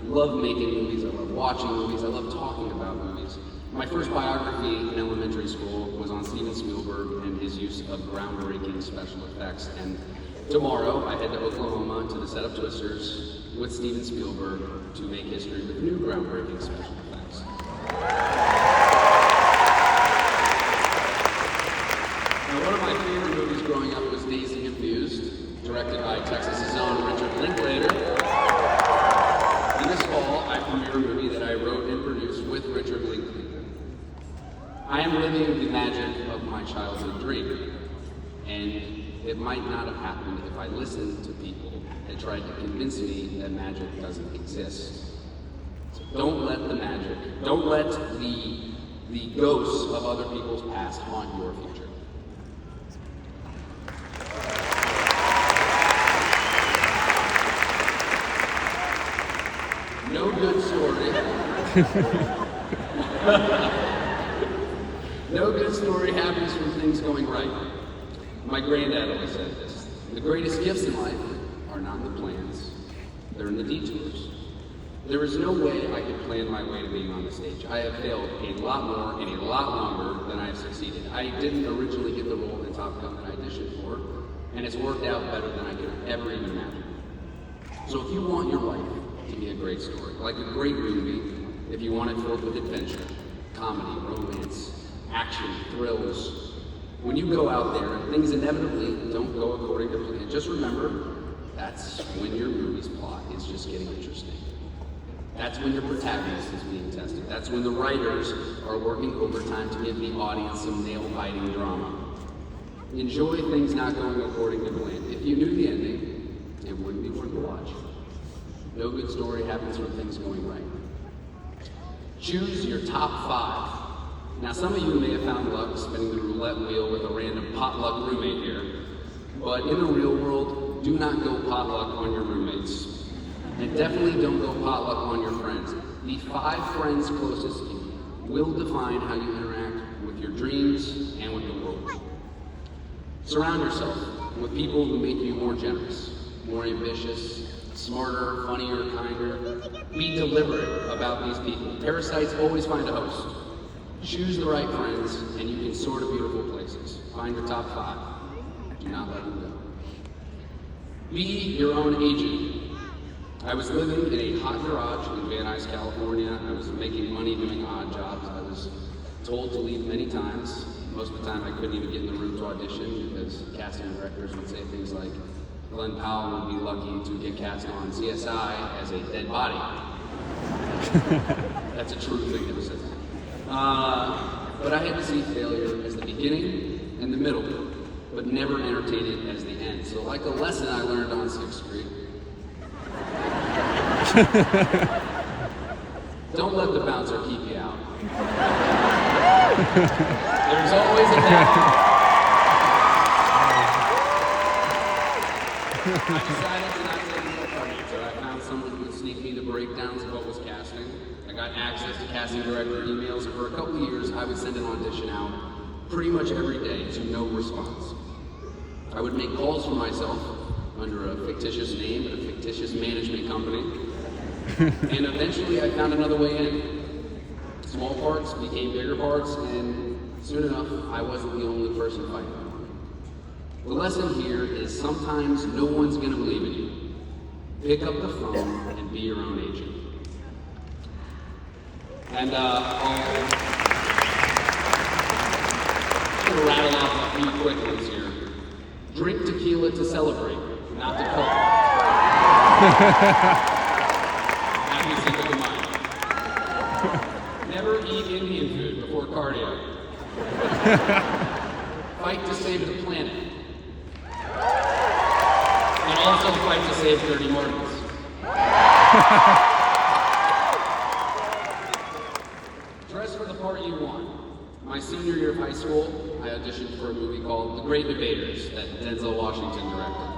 love making movies, I love watching movies, I love talking about movies. My first biography in elementary school was on Steven Spielberg and his use of groundbreaking special effects. And tomorrow I head to Oklahoma to the Set Up Twisters with Steven Spielberg to make history with new groundbreaking special effects. Now, one of my favorite movies growing up was Dazed and Confused, directed by Texas's own Richard Linklater. And this fall, I premiere a movie that I wrote and produced with Richard Linklater. I am living the magic of my childhood dream, and it might not have happened if I listened to people that tried to convince me that magic doesn't exist. So don't let the magic, don't let the ghosts of other people's past haunt your future. No good story. No good story happens from things going right. My granddad always said this. The greatest gifts in life are not in the plans, they're in the detours. There is no way I could plan my way to being on the stage. I have failed a lot more and a lot longer than I have succeeded. I didn't originally get the role in Top Gun that I auditioned for, and it's worked out better than I could have ever even imagined. So if you want your life to be a great story, like a great movie, if you want it filled with adventure, comedy, romance, action, thrills, when you go out there and things inevitably don't go according to plan, just remember, that's when your movie's plot is just getting interesting. That's when your protagonist is being tested. That's when the writers are working overtime to give the audience some nail-biting drama. Enjoy things not going according to plan. If you knew the ending, it wouldn't be worth the watch. No good story happens from things going right. Choose your top 5. Now, some of you may have found luck spinning the roulette wheel with a random potluck roommate here, but in the real world, do not go potluck on your roommates. And definitely don't go potluck on your friends. The 5 friends closest to you will define how you interact with your dreams and with the world. Surround yourself with people who make you more generous, more ambitious, smarter, funnier, kinder. Be deliberate about these people. Parasites always find a host. Choose the right friends, and you can soar to beautiful places. Find your top 5. Do not let them go. Be your own agent. I was living in a hot garage in Van Nuys, California. I was making money doing odd jobs. I was told to leave many times. Most of the time I couldn't even get in the room to audition because casting directors would say things like, Glen Powell would be lucky to get cast on CSI as a dead body. That's a true thing that was said. But I had to see failure as the beginning and the middle, but never entertain it as the end. So like a lesson I learned on 6th Street, don't let the bouncer keep you out. There's always a day. I decided to not take more parties, so I found someone who would sneak me the breakdowns of what was casting. I got access to casting director emails, and for a couple of years, I would send an audition out pretty much every day to no response. I would make calls for myself under a fictitious name at a fictitious management company, and eventually I found another way in. Small parts became bigger parts, and soon enough, I wasn't the only person fighting. The lesson here is sometimes no one's going to believe in you. Pick up the phone and be your own agent. And I'm going to rattle off a few quick ones here. Drink tequila to celebrate, not to cope. Happy Cinco de Mayo. Never eat Indian food before cardio. Fight to save the planet. And also fight to save 30 Martins. Dress for the part you want. My senior year of high school, I auditioned for a movie called The Great Debaters that Denzel Washington directed.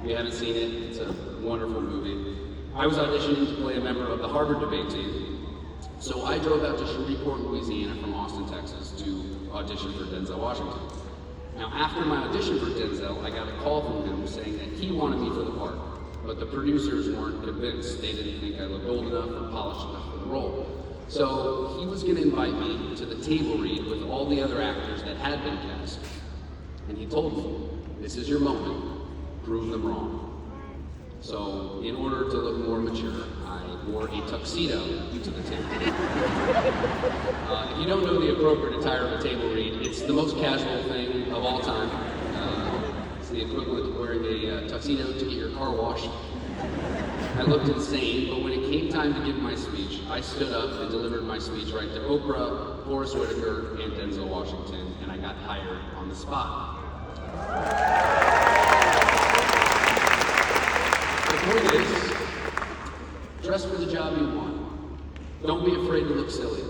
If you haven't seen it, it's a wonderful movie. I was auditioning to play a member of the Harvard debate team. So I drove out to Shreveport, Louisiana from Austin, Texas to audition for Denzel Washington. Now, after my audition for Denzel, I got a call from him saying that he wanted me for the part, but the producers weren't convinced. They didn't think I looked old enough or polished enough for the role. So he was going to invite me to the table read with all the other actors that had been cast. And he told me, this is your moment, prove them wrong. So in order to look more mature, I wore a tuxedo to the table. If you don't know the appropriate attire of a table read, it's the most casual thing of all time. It's the equivalent of wearing a tuxedo to get your car washed. I looked insane, but when it came time to give my speech, I stood up and delivered my speech right to Oprah, Forrest Whitaker, and Denzel Washington, and I got hired on the spot. The point is, dress for the job you want. Don't be afraid to look silly.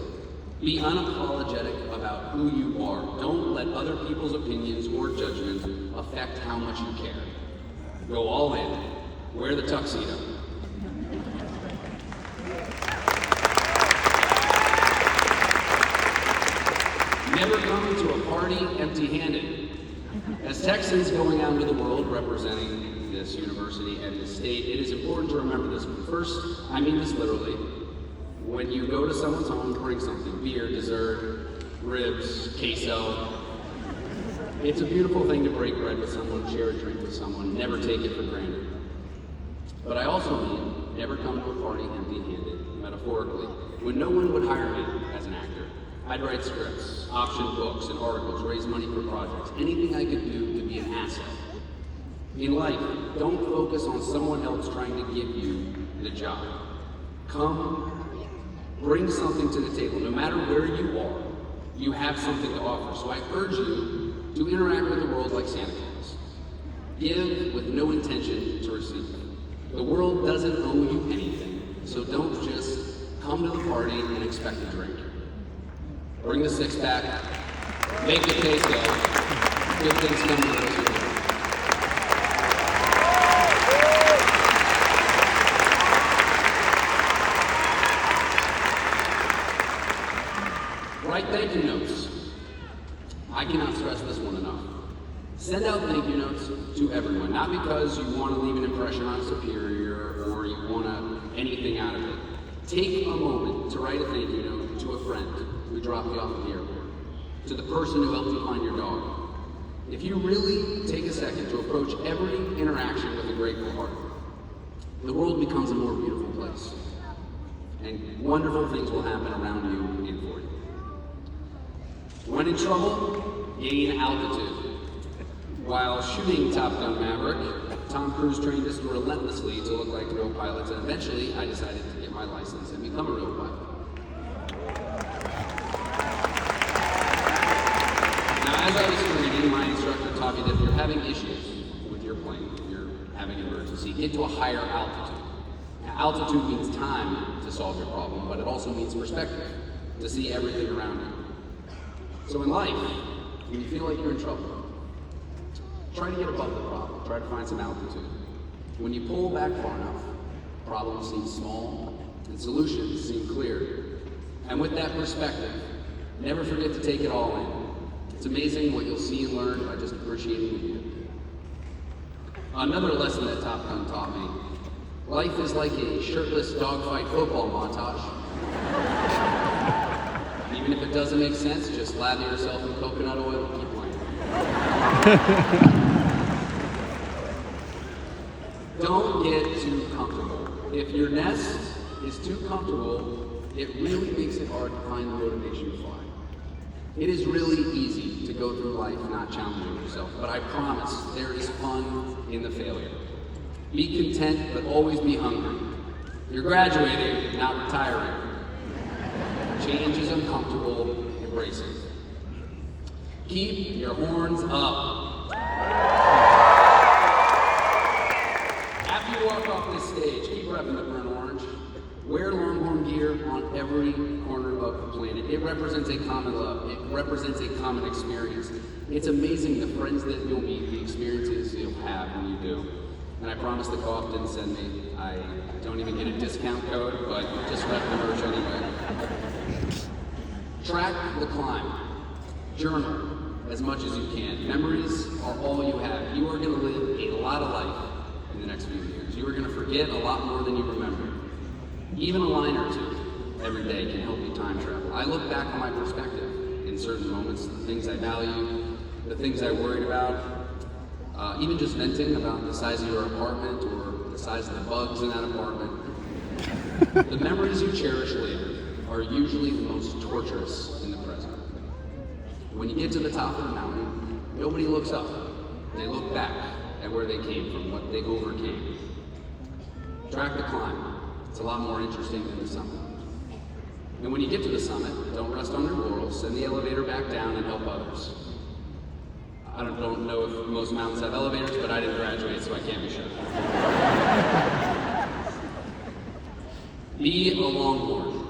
Be unapologetic about who you are. Don't let other people's opinions or judgments affect how much you care. Go all in. Wear the tuxedo. Never come to a party empty-handed. As Texans going out into the world representing this university and this state, it is important to remember this. But first, I mean this literally. When you go to someone's home, bring something. Beer, dessert, ribs, queso. It's a beautiful thing to break bread with someone, share a drink with someone, never take it for granted. But I also mean, never come to a party empty-handed, metaphorically. When no one would hire me as an actor, I'd write scripts, option books and articles, raise money for projects, anything I could do to be an asset. In life, don't focus on someone else trying to give you the job. Come, bring something to the table. No matter where you are, you have something to offer. So I urge you to interact with the world like Santa Claus. Give with no intention to receive. The world doesn't owe you anything, so don't just come to the party and expect a drink. Bring the six-pack, make the queso. Good things come to those who do. Write thank you notes. I cannot stress this one enough. Send out thank you notes to everyone, not because you want to leave an impression on a superior or you want anything out of it. Take a moment to write a thank you note to a friend who dropped you off at the airport, to the person who helped you find your dog. If you really take a second to approach every interaction with a grateful heart, the world becomes a more beautiful place, and wonderful things will happen around you and for you. When in trouble, gain altitude. While shooting Top Gun Maverick, Tom Cruise trained us relentlessly to look like real pilots, and eventually I decided to get my license and become a real pilot. Now, as I was training, my instructor taught me that if you're having issues with your plane, if you're having an emergency, get to a higher altitude. Now, altitude means time to solve your problem, but it also means perspective, to see everything around you. So in life, when you feel like you're in trouble, try to get above the problem. Try to find some altitude. When you pull back far enough, problems seem small and solutions seem clear. And with that perspective, never forget to take it all in. It's amazing what you'll see and learn by just appreciating the view. Another lesson that Top Gun taught me, life is like a shirtless dogfight football montage. Even if it doesn't make sense, just lather yourself in coconut oil and keep playing. Don't get too comfortable. If your nest is too comfortable, it really makes it hard to find the motivation to fly. It is really easy to go through life not challenging yourself, but I promise there is fun in the failure. Be content, but always be hungry. You're graduating, not retiring. Change is uncomfortable, embrace it. Keep your horns up. After you walk off this stage, keep repping the burnt orange. Wear Longhorn gear on every corner of the planet. It represents a common love. It represents a common experience. It's amazing the friends that you'll meet, the experiences you'll have when you do. And I promise the co-op didn't send me. I don't even get a discount code, but just rep the merch anyway. Track the climb. Journal as much as you can. Memories are all you have. You are going to live a lot of life in the next few years. You are going to forget a lot more than you remember. Even a line or two every day can help you time travel. I look back on my perspective in certain moments, the things I value, the things I worried about, even just venting about the size of your apartment or the size of the bugs in that apartment. The memories you cherish later are usually the most torturous in the present. When you get to the top of the mountain, nobody looks up. They look back at where they came from, what they overcame. Track the climb. It's a lot more interesting than the summit. And when you get to the summit, don't rest on your laurels. Send the elevator back down and help others. I don't know if most mountains have elevators, but I didn't graduate, so I can't be sure. Be a longhorn.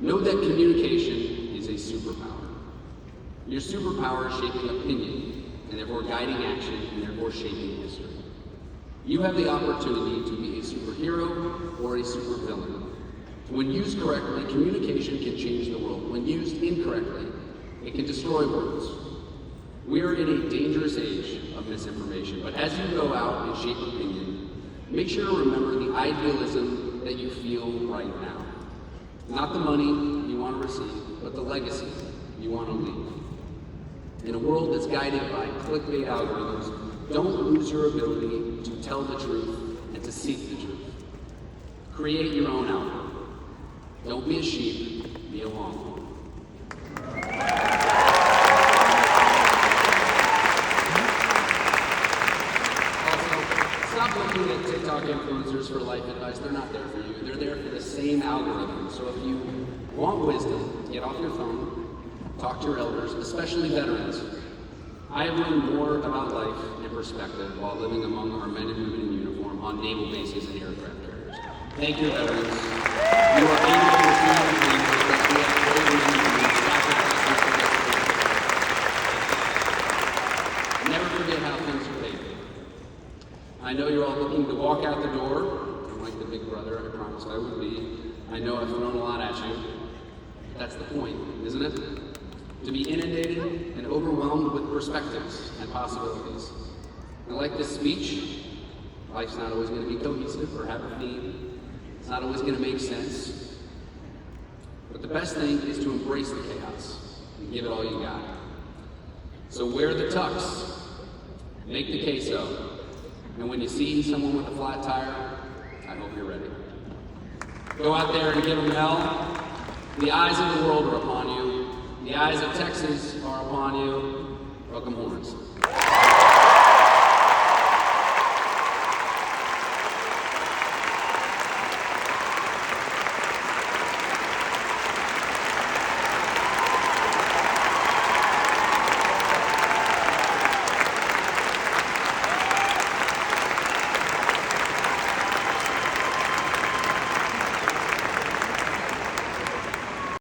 Know that communication is a superpower. Your superpower is shaping opinion, and therefore guiding action, and therefore shaping history. You have the opportunity to be a superhero or a supervillain. When used correctly, communication can change the world. When used incorrectly, it can destroy worlds. We are in a dangerous age of misinformation, but as you go out and shape opinion, make sure to remember the idealism that you feel right now. Not the money you want to receive, but the legacy you want to leave. In a world that's guided by clickbait algorithms, don't lose your ability to tell the truth and to seek the truth. Create your own algorithm. Don't be a sheep, be a longhorn. Stop looking at TikTok influencers for life advice. They're not there for you. They're there for the same algorithm. So if you want wisdom, get off your phone, talk to your elders, especially veterans. I have learned more about life and perspective while living among our men and women in uniform on naval bases and aircraft carriers. Thank you, veterans. You are able to receive the things that we have brave men and women sacrificing for this country. Never forget how things are paid. I know you're all looking to walk out the door. I'm like the big brother I promised I would be. I know I've thrown a lot at you. That's the point, isn't it? To be inundated and overwhelmed with perspectives and possibilities. And like this speech, life's not always going to be cohesive or have a theme. It's not always going to make sense. But the best thing is to embrace the chaos and give it all you got. So wear the tux, make the queso, and when you see someone with a flat tire, I hope you're ready. Go out there and give them hell. The eyes of the world are upon you. The eyes of Texas are upon you. Welcome, horns.